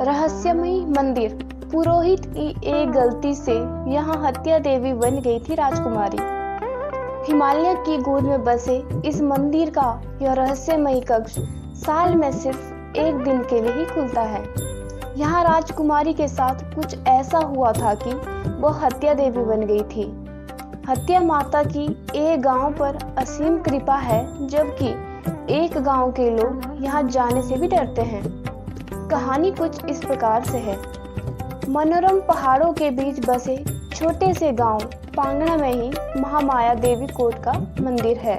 रहस्यमयी मंदिर। पुरोहित की एक गलती से यहाँ हत्या देवी बन गई थी राजकुमारी। हिमालय की गोद में बसे इस मंदिर का यह रहस्यमयी कक्ष साल में सिर्फ एक दिन के लिए ही खुलता है। यहाँ राजकुमारी के साथ कुछ ऐसा हुआ था कि वह हत्या देवी बन गई थी। हत्या माता की एक गांव पर असीम कृपा है, जबकि एक गांव के लोग यहाँ जाने से भी डरते हैं। कहानी कुछ इस प्रकार से है। मनोरम पहाड़ों के बीच बसे छोटे से गांव पांगणा में ही महामाया देवी कोट का मंदिर है।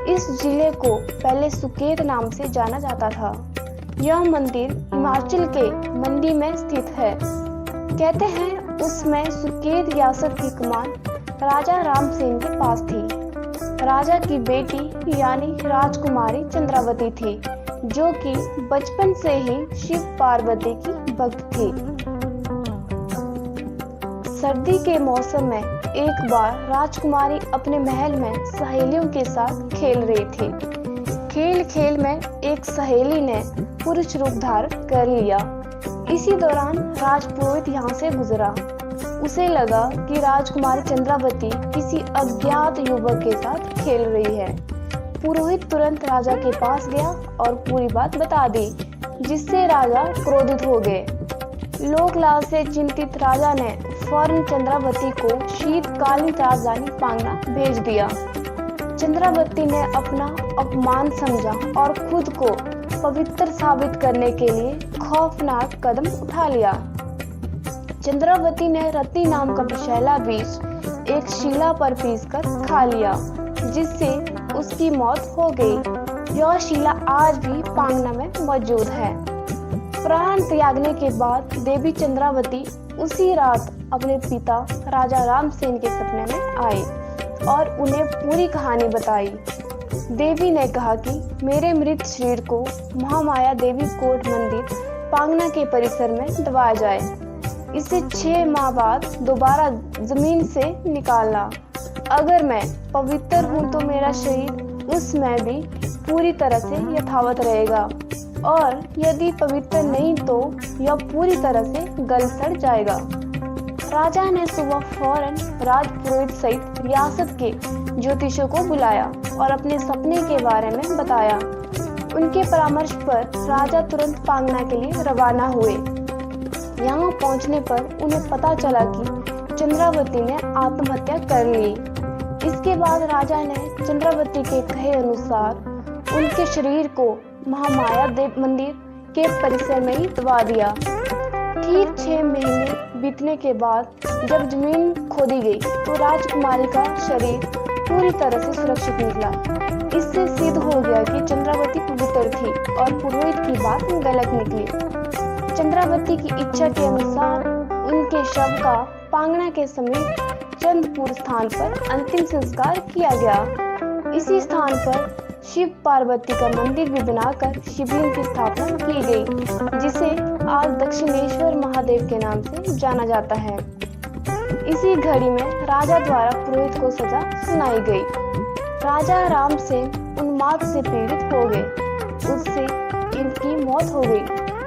इस जिले को पहले सुकेत नाम से जाना जाता था। यह मंदिर हिमाचल के मंडी में स्थित है। कहते हैं उसमें सुकेत रियासत की कमान राजा रामसेन के पास थी। राजा की बेटी यानी राजकुमारी चंद्रावती थी, जो कि बचपन से ही शिव पार्वती की भक्त थी। सर्दी के मौसम में एक बार राजकुमारी अपने महल में सहेलियों के साथ खेल रही थी। खेल खेल में एक सहेली ने पुरुष रूप धारण कर लिया। इसी दौरान राजपुरोहित यहाँ से गुजरा। उसे लगा कि राजकुमारी चंद्रावती किसी अज्ञात युवक के साथ खेल रही है। पुरोहित तुरंत राजा के पास गया और पूरी बात बता दी, जिससे राजा क्रोधित हो गए। लोक लाज से चिंतित राजा ने फौरन चंद्रावती को शीतकालीन राजधानी पांगणा भेज दिया। चंद्रावती ने अपना अपमान समझा और खुद को पवित्र साबित करने के लिए खौफनाक कदम उठा लिया। चंद्रावती ने रत्ती नाम का विषैला बीज एक शिला पर पीसकर खा लिया, जिससे उसकी मौत हो गई। यह शिला आज भी पांगणा में मौजूद है। प्राण त्यागने के बाद देवी चंद्रावती उसी रात अपने पिता राजा रामसेन के सपने में आई और उन्हें पूरी कहानी बताई। देवी ने कहा कि मेरे मृत शरीर को महामाया देवी कोट मंदिर पांगणा के परिसर में दबाया जाए। इसे 6 माह बाद दोबारा जमीन से निकालना। अगर मैं पवित्र हूँ तो मेरा शरीर उसमें भी पूरी तरह से यथावत रहेगा, और यदि पवित्र नहीं तो यह पूरी तरह से गल सड़ जाएगा। राजा ने सुबह फौरन राजपुरोहित सहित रियासत के ज्योतिषों को बुलाया और अपने सपने के बारे में बताया। उनके परामर्श पर राजा तुरंत पांगणा के लिए रवाना हुए। यहाँ पहुँचने पर उन्हें पता चला कि चंद्रावती ने आत्महत्या कर ली। इसके बाद राजा ने चंद्रावती के कहे अनुसार उनके शरीर को महामाया देव मंदिर के परिसर में ही दबा दिया। ठीक 6 महीने बीतने के बाद जब जमीन खोदी गई तो राजकुमारी का शरीर पूरी तरह से सुरक्षित निकला। इससे सिद्ध हो गया कि चंद्रावती पवित्र थी और पुरोहित की बात गलत निकली। चंद्रावती की इच्छा के अनुसार उनके शव का पांगणा के समीप चंदपुर स्थान पर अंतिम संस्कार किया गया। इसी स्थान पर शिव पार्वती का मंदिर भी बनाकर शिवलिंग की स्थापना की गई, जिसे आज दक्षिणेश्वर महादेव के नाम से जाना जाता है। इसी घड़ी में राजा द्वारा पुरोहित को सजा सुनाई गई। राजा रामसेन उन्माद से पीड़ित हो गए। उससे इनकी मौत हो गई,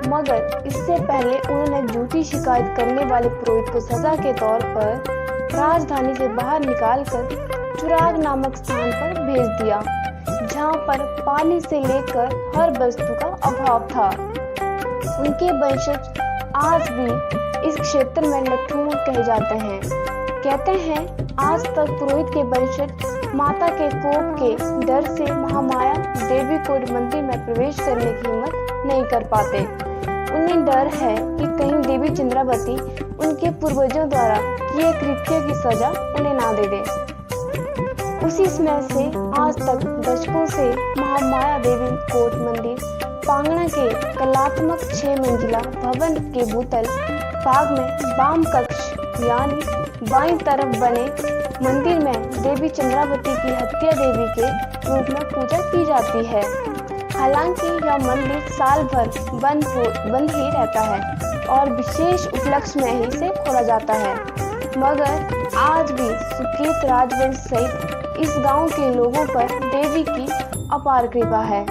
मगर इससे पहले उन्होंने झूठी शिकायत करने वाले पुरोहित को सजा के तौर पर राजधानी से बाहर निकालकर चुराग नामक स्थान पर भेज दिया, जहाँ पर पानी से लेकर हर वस्तु का अभाव था। उनके वंशज आज भी इस क्षेत्र में लठुआ कहे जाते हैं। कहते हैं आज तक पुरोहित के वंशज माता के कोप के डर से महामाया देवी कोट मंदिर में प्रवेश करने की हिम्मत नहीं कर पाते। उन्हें डर है कि कहीं देवी चंद्रावती उनके पूर्वजों द्वारा किए कृत्य की सजा उन्हें ना दे दे। उसी समय से आज तक दशकों से महामाया देवी कोट मंदिर पांगणा के कलात्मक 6 मंजिला भवन के भूतल भाग में वाम कक्ष यानी बाईं तरफ बने मंदिर में देवी चंद्रावती की हत्या देवी के रूप में पूजा की जाती है। हालांकि यह मंदिर साल भर बंद ही रहता है और विशेष उपलक्ष्य में ही इसे खोला जाता है, मगर आज भी सुकेत राजवंश सहित इस गांव के लोगों पर देवी की अपार कृपा है।